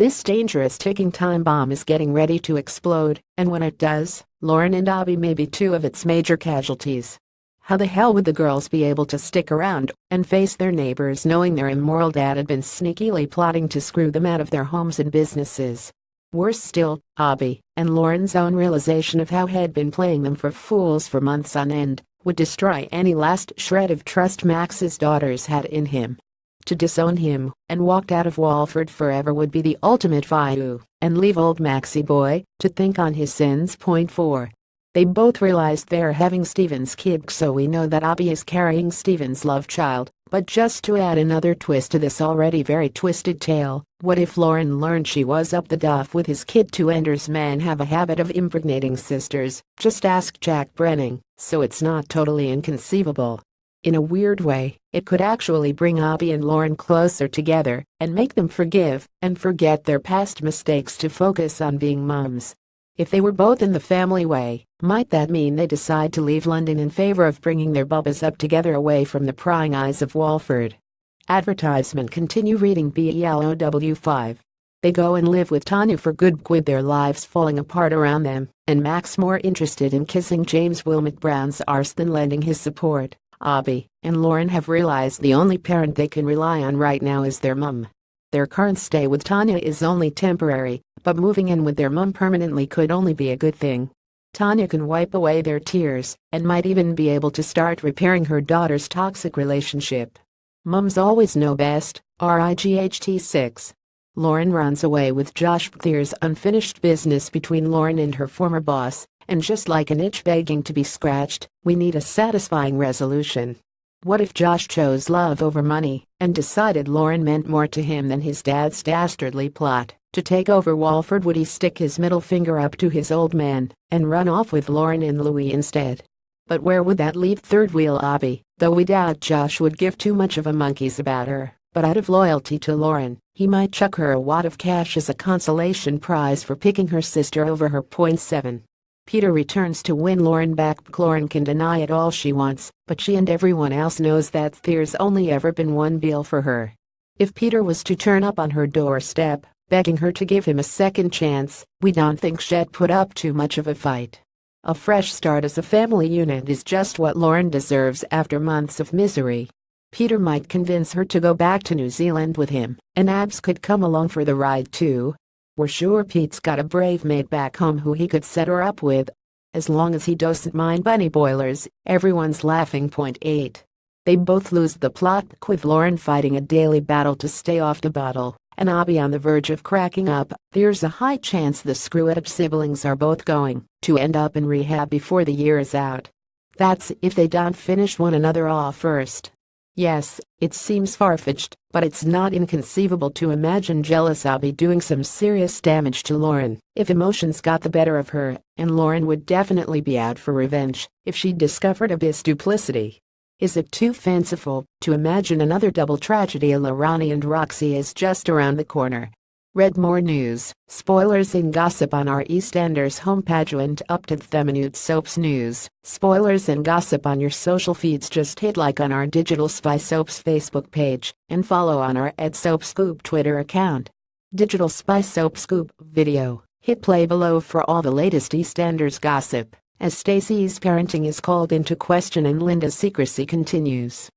This dangerous ticking time bomb is getting ready to explode, and when it does, Lauren and Abby may be two of its major casualties. How the hell would the girls be able to stick around and face their neighbors knowing their immoral dad had been sneakily plotting to screw them out of their homes and businesses? Worse still, Abby and Lauren's own realization of how he'd been playing them for fools for months on end would destroy any last shred of trust Max's daughters had in him. To disown him and walk out of Walford forever would be the ultimate FIU, and leave old Maxie boy to think on his sins. Point 4. They both realized they're having Steven's kid, so we know that Abby is carrying Steven's love child. But just to add another twist to this already very twisted tale, what if Lauren learned she was up the duff with his kid? Two Enders men have a habit of impregnating sisters, just ask Jack Brenning, so it's not totally inconceivable. In a weird way, it could actually bring Abby and Lauren closer together and make them forgive and forget their past mistakes to focus on being moms. If they were both in the family way, might that mean they decide to leave London in favor of bringing their bubbas up together away from the prying eyes of Walford? Advertisement. Continue reading BELOW 5. They go and live with Tanya for good, with their lives falling apart around them, and Max more interested in kissing James Wilmot Brown's arse than lending his support. Abby and Lauren have realized the only parent they can rely on right now is their mum. Their current stay with Tanya is only temporary, but moving in with their mum permanently could only be a good thing. Tanya can wipe away their tears and might even be able to start repairing her daughter's toxic relationship. Mums always know best. RIGHT 6. Lauren runs away with Josh. There's unfinished business between Lauren and her former boss, and just like an itch begging to be scratched, we need a satisfying resolution. What if Josh chose love over money and decided Lauren meant more to him than his dad's dastardly plot to take over Walford? Would he stick his middle finger up to his old man and run off with Lauren and Louis instead? But where would that leave third wheel Abby? Though we doubt Josh would give too much of a monkeys about her, but out of loyalty to Lauren, he might chuck her a wad of cash as a consolation prize for picking her sister over her. Point 7. Peter returns to win Lauren back. Lauren can deny it all she wants, but she and everyone else knows that there's only ever been one Bill for her. If Peter was to turn up on her doorstep, begging her to give him a second chance, we don't think she'd put up too much of a fight. A fresh start as a family unit is just what Lauren deserves after months of misery. Peter might convince her to go back to New Zealand with him, and Abs could come along for the ride too. We're sure Pete's got a brave mate back home who he could set her up with. As long as he doesn't mind bunny boilers, everyone's laughing. Point 8. They both lose the plot, with Lauren fighting a daily battle to stay off the bottle, and Abby on the verge of cracking up. There's a high chance the screw-up siblings are both going to end up in rehab before the year is out. That's if they don't finish one another off first. Yes, it seems far-fetched, but it's not inconceivable to imagine jealous Abby doing some serious damage to Lauren if emotions got the better of her, and Lauren would definitely be out for revenge if she discovered Abby's duplicity. Is it too fanciful to imagine another double tragedy a la Ronnie and Roxy is just around the corner? Read more news, spoilers and gossip on our Eastenders homepage and up to the minute soaps news, spoilers and gossip on your social feeds. Just hit like on our Digital Spy Soaps Facebook page and follow on our @SoapScoop Twitter account. Digital Spy Soap Scoop video. Hit play below for all the latest Eastenders gossip as Stacey's parenting is called into question and Linda's secrecy continues.